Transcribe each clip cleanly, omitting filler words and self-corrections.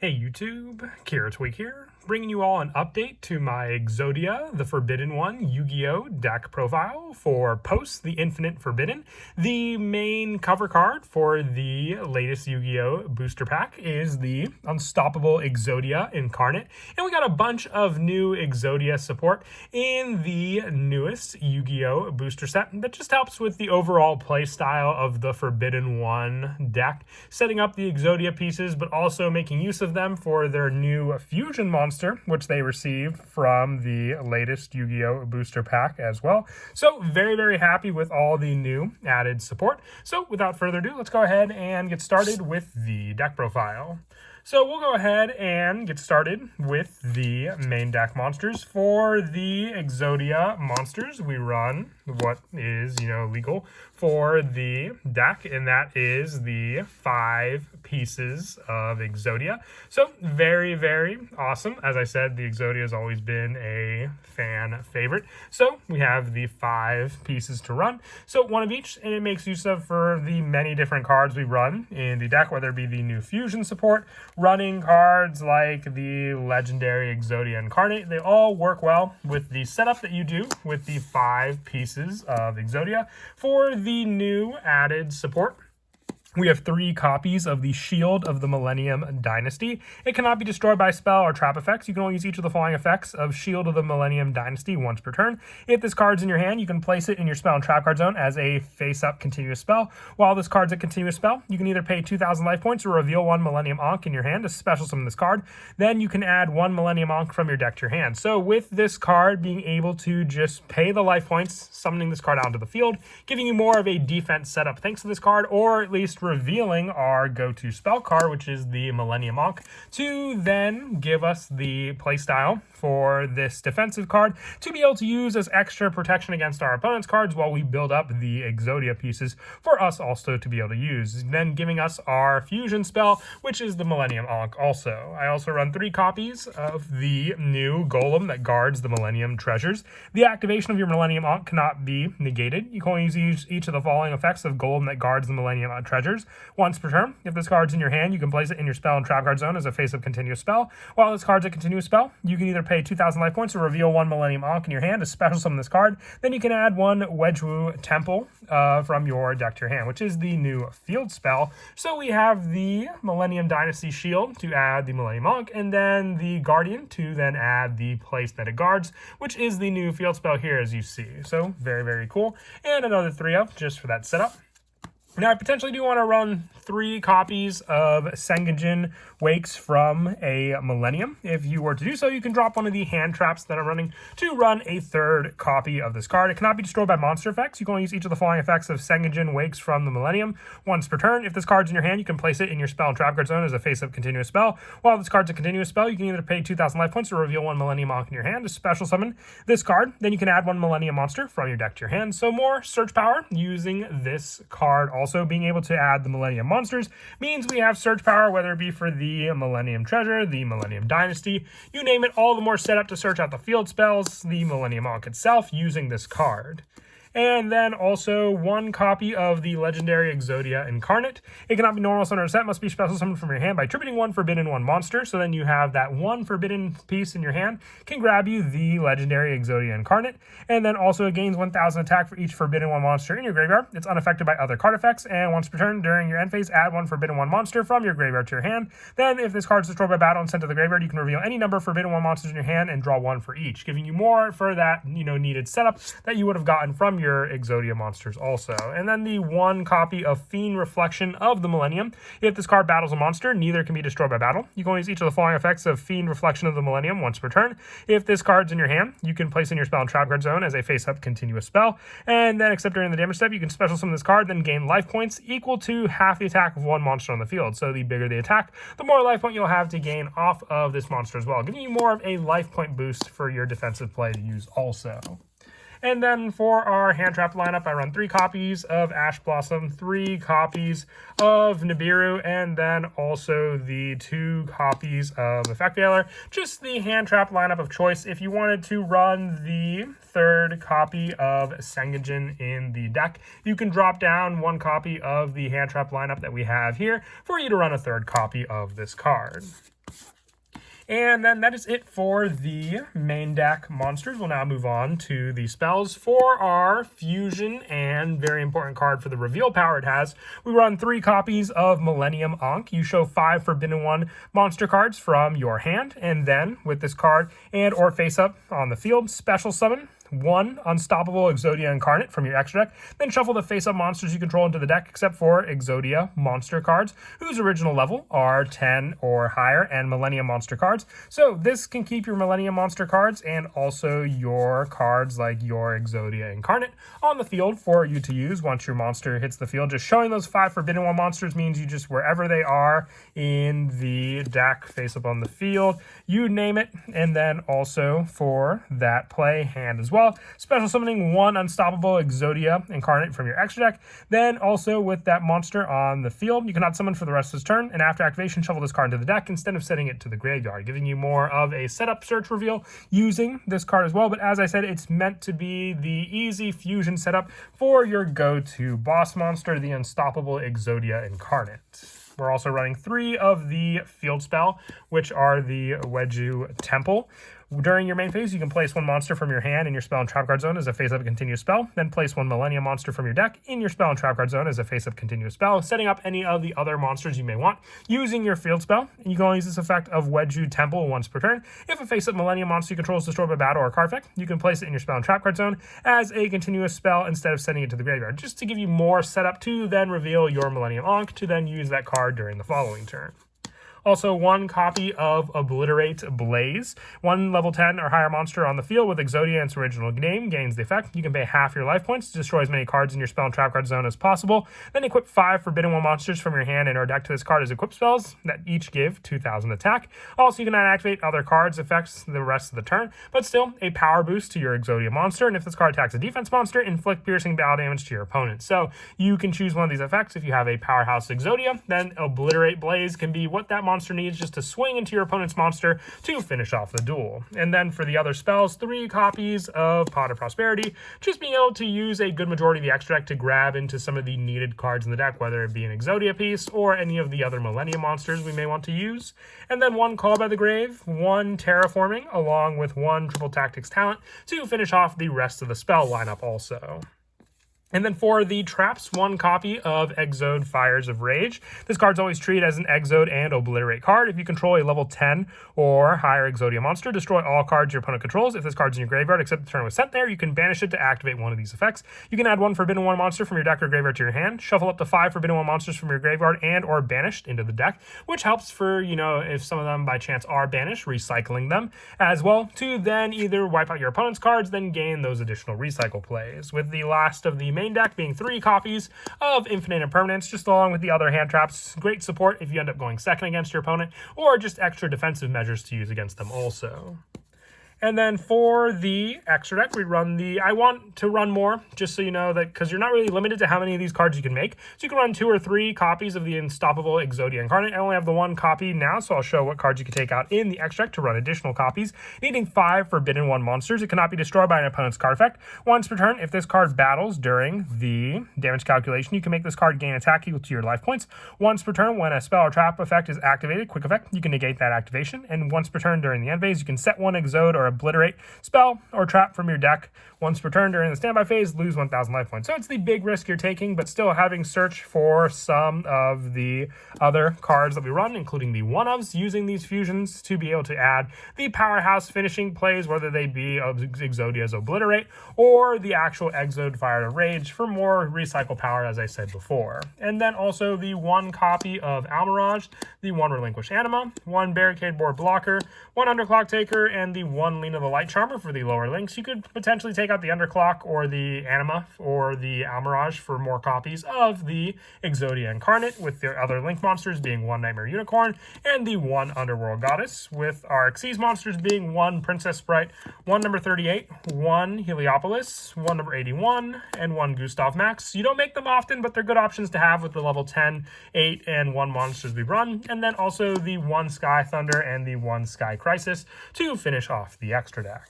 Hey YouTube, Kira Tweak here, bringing you all an update to my Exodia, the Forbidden One, Yu-Gi-Oh! Deck profile for Post the Infinite Forbidden. The main cover card for the latest Yu-Gi-Oh! Booster pack is the Unstoppable Exodia Incarnate, and we got a bunch of new Exodia support in the newest Yu-Gi-Oh! Booster set that just helps with the overall play style of the Forbidden One deck, setting up the Exodia pieces, but also making use of them for their new fusion monster, which they received from the latest Yu-Gi-Oh! Booster pack as well. So very, very happy with all the new added support. So without further ado, let's go ahead and get started with the deck profile. So we'll go ahead and get started with the main deck monsters. For the Exodia monsters, we run what is, legal for the deck, and that is the 5 pieces of Exodia. So very, very awesome. As I said, the Exodia has always been a fan favorite. So we have the 5 pieces to run. So one of each, and it makes use of for the many different cards we run in the deck, whether it be the new fusion support, running cards like the legendary Exodia Incarnate. They all work well with the setup that you do with the 5 pieces of Exodia. For the new added support, we have 3 copies of the Shield of the Millennium Dynasty. It cannot be destroyed by spell or trap effects. You can only use each of the following effects of Shield of the Millennium Dynasty once per turn. If this card's in your hand, you can place it in your spell and trap card zone as a face-up continuous spell. While this card's a continuous spell, you can either pay 2,000 life points or reveal 1 Millennium Ankh in your hand to special summon this card. Then you can add 1 Millennium Ankh from your deck to your hand. So with this card being able to just pay the life points, summoning this card out into the field, giving you more of a defense setup thanks to this card, or at least revealing our go-to spell card, which is the Millennium Ankh, to then give us the playstyle for this defensive card to be able to use as extra protection against our opponent's cards while we build up the Exodia pieces for us also to be able to use. Then giving us our fusion spell, which is the Millennium Ankh also. I also run 3 copies of the new Golem that guards the Millennium Treasures. The activation of your Millennium Ankh cannot be negated. You can only use each of the following effects of Golem that guards the Millennium Treasures once per turn. If this card's in your hand, you can place it in your spell and trap card zone as a face-up continuous spell. While this card's a continuous spell, you can either pay 2,000 life points or reveal 1 Millennium Ankh in your hand to special summon this card. Then you can add 1 Wedgewoo Temple from your deck to your hand, which is the new field spell. So we have the Millennium Dynasty Shield to add the Millennium Ankh, and then the Guardian to then add the place that it guards, which is the new field spell here as you see. So very, very cool. And another 3 of just for that setup. Now, I potentially do want to run 3 copies of Sengajin Wakes from a Millennium. If you were to do so, you can drop one of the hand traps that I'm running to run a 3rd copy of this card. It cannot be destroyed by monster effects. You can only use each of the following effects of Sengajin Wakes from the Millennium once per turn. If this card's in your hand, you can place it in your spell and trap card zone as a face-up continuous spell. While this card's a continuous spell, you can either pay 2,000 life points or reveal 1 Millennium Ankh in your hand to special summon this card. Then you can add 1 Millennium Monster from your deck to your hand. So more search power using this card. Also being able to add the Millennium Monsters means we have search power, whether it be for the Millennium Treasure, the Millennium Dynasty, you name it, all the more set up to search out the field spells, the Millennium Ankh itself, using this card. And then also 1 copy of the legendary Exodia Incarnate. It cannot be normal summoned or set, must be special summoned from your hand by attributing 1 Forbidden One monster. So then you have that 1 Forbidden piece in your hand, can grab you the legendary Exodia Incarnate. And then also it gains 1,000 attack for each Forbidden One monster in your graveyard. It's unaffected by other card effects, and once per turn during your end phase, add 1 Forbidden One monster from your graveyard to your hand. Then if this card is destroyed by battle and sent to the graveyard, you can reveal any number of Forbidden One monsters in your hand and draw 1 for each, giving you more for that, needed setup that you would have gotten from your Exodia monsters also. And then the 1 copy of Fiend Reflection of the Millennium. If this card battles a monster, neither can be destroyed by battle. You can only use each of the following effects of Fiend Reflection of the Millennium once per turn. If this card's in your hand, you can place in your spell and trap card zone as a face-up continuous spell. And then, except during the damage step, you can special summon this card, then gain life points equal to half the attack of 1 monster on the field. So the bigger the attack, the more life point you'll have to gain off of this monster as well, giving you more of a life point boost for your defensive play to use also. And then for our hand trap lineup, I run 3 copies of Ash Blossom, 3 copies of Nibiru, and then also the 2 copies of Effect Veiler. Just the hand trap lineup of choice. If you wanted to run the 3rd copy of Sengajin in the deck, you can drop down 1 copy of the hand trap lineup that we have here for you to run a 3rd copy of this card. And then that is it for the main deck monsters. We'll now move on to the spells. For our fusion and very important card for the reveal power it has, we run 3 copies of Millennium Ankh. You show 5 Forbidden One monster cards from your hand, and then with this card and or face up on the field, special summon 1 Unstoppable Exodia Incarnate from your extra deck, then shuffle the face-up monsters you control into the deck except for Exodia monster cards, whose original level are 10 or higher, and Millennium monster cards. So this can keep your Millennium monster cards and also your cards like your Exodia Incarnate on the field for you to use once your monster hits the field. Just showing those 5 Forbidden One monsters means you just, wherever they are in the deck, face-up on the field, you name it, and then also for that play hand as well. Special summoning 1 Unstoppable Exodia Incarnate from your extra deck. Then also with that monster on the field, you cannot summon for the rest of this turn, and after activation, shuffle this card into the deck instead of setting it to the graveyard, giving you more of a setup search reveal using this card as well. But as I said, it's meant to be the easy fusion setup for your go-to boss monster, the Unstoppable Exodia Incarnate. We're also running 3 of the field spell, which are the Yugioh Temple. During your main phase, you can place 1 monster from your hand in your spell and trap card zone as a face-up continuous spell, then place 1 Millennium monster from your deck in your spell and trap card zone as a face-up continuous spell, setting up any of the other monsters you may want using your field spell. And you can only use this effect of Yugioh Temple once per turn. If a face-up Millennium monster you control is destroyed by battle or card effect, you can place it in your spell and trap card zone as a continuous spell instead of sending it to the graveyard, just to give you more setup to then reveal your Millennium Ankh to then use that card during the following turn. Also, 1 copy of Obliterate Blaze. 1 level 10 or higher monster on the field with Exodia and its original name gains the effect. You can pay half your life points to destroy as many cards in your spell and trap card zone as possible. Then equip 5 Forbidden One monsters from your hand and or deck to this card as equip spells that each give 2,000 attack. Also, you cannot activate other cards' effects the rest of the turn, but still a power boost to your Exodia monster. And if this card attacks a defense monster, inflict piercing battle damage to your opponent. So you can choose one of these effects. If you have a powerhouse Exodia, then Obliterate Blaze can be what that monster needs just to swing into your opponent's monster to finish off the duel. And then for the other spells, 3 copies of Pot of Prosperity, just being able to use a good majority of the extra deck to grab into some of the needed cards in the deck, whether it be an Exodia piece or any of the other Millennium monsters we may want to use. And then 1 Call by the Grave, 1 Terraforming, along with 1 Triple Tactics Talent to finish off the rest of the spell lineup also. And then for the traps, 1 copy of Exode Fires of Rage. This card's always treated as an Exode and Obliterate card. If you control a level 10 or higher Exodia monster, destroy all cards your opponent controls. If this card's in your graveyard, except the turn it was sent there, you can banish it to activate one of these effects. You can add 1 Forbidden One monster from your deck or graveyard to your hand, shuffle up to 5 Forbidden One monsters from your graveyard and or banished into the deck, which helps for, if some of them by chance are banished, recycling them as well, to then either wipe out your opponent's cards, then gain those additional recycle plays. With the last of the main deck being 3 copies of Infinite Impermanence, just along with the other hand traps. Great support if you end up going second against your opponent, or just extra defensive measures to use against them also. And then for the extra deck, we run I want to run more, just so you know that, because you're not really limited to how many of these cards you can make. So you can run 2 or 3 copies of the Unstoppable Exodia Incarnate. I only have the 1 copy now, so I'll show what cards you can take out in the extra deck to run additional copies. Needing 5 Forbidden One monsters. It cannot be destroyed by an opponent's card effect. Once per turn, if this card battles during the damage calculation, you can make this card gain attack equal to your life points. Once per turn, when a spell or trap effect is activated, quick effect, you can negate that activation. And once per turn during the end phase, you can set 1 Exode or Obliterate spell or trap from your deck. Once per turn during the standby phase, lose 1,000 life points. So it's the big risk you're taking, but still having search for some of the other cards that we run, including the one-ofs, using these fusions to be able to add the powerhouse finishing plays, whether they be Exodia's Obliterate or the actual Exode Fire of Rage for more recycle power, as I said before. And then also the 1 copy of Almirage, the 1 Relinquish Anima, 1 Barricade Board Blocker, 1 Underclock Taker, and the 1 Lena the Light Charmer for the lower links. You could potentially take out the Underclock or the Anima or the Almirage for more copies of the Exodia Incarnate, with their other link monsters being 1 Nightmare Unicorn and the 1 Underworld Goddess, with our Xyz monsters being 1 Princess Sprite, 1 number 38, 1 Heliopolis, 1 number 81, and 1 Gustav Max. You don't make them often, but they're good options to have with the level 10, 8, and 1 monsters we run, and then also the 1 Sky Thunder and the 1 Sky Crisis to finish off the extra deck.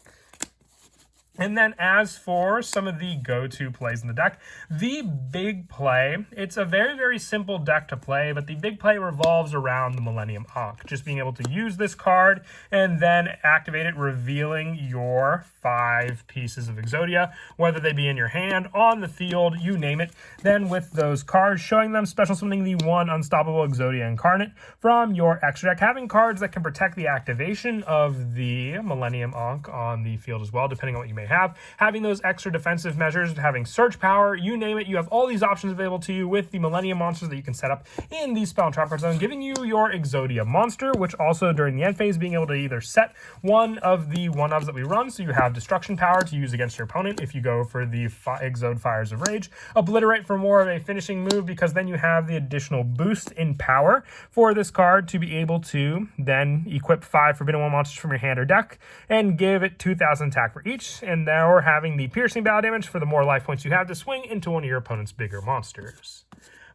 And then as for some of the go-to plays in the deck, the big play, it's a very, very simple deck to play, but the big play revolves around the Millennium Ankh. Just being able to use this card and then activate it, revealing your 5 pieces of Exodia, whether they be in your hand, on the field, you name it. Then with those cards, showing them special summoning the 1 Unstoppable Exodia Incarnate from your extra deck, having cards that can protect the activation of the Millennium Ankh on the field as well, depending on what you may have. Having those extra defensive measures, having search power, you name it, you have all these options available to you with the Millennium monsters that you can set up in the Spell and Trap Card Zone, giving you your Exodia monster, which also during the end phase being able to either set one of the one-ofs that we run, so you have destruction power to use against your opponent if you go for the Exode Fires of Rage, obliterate for more of a finishing move, because then you have the additional boost in power for this card to be able to then equip 5 Forbidden One monsters from your hand or deck and give it 2,000 attack for each, and now we're having the piercing battle damage for the more life points you have to swing into one of your opponent's bigger monsters.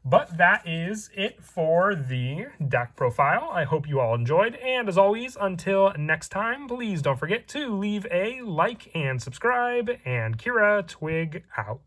But that is it for the deck profile. I hope you all enjoyed, and as always, until next time, please don't forget to leave a like and subscribe, and Kira Twig out.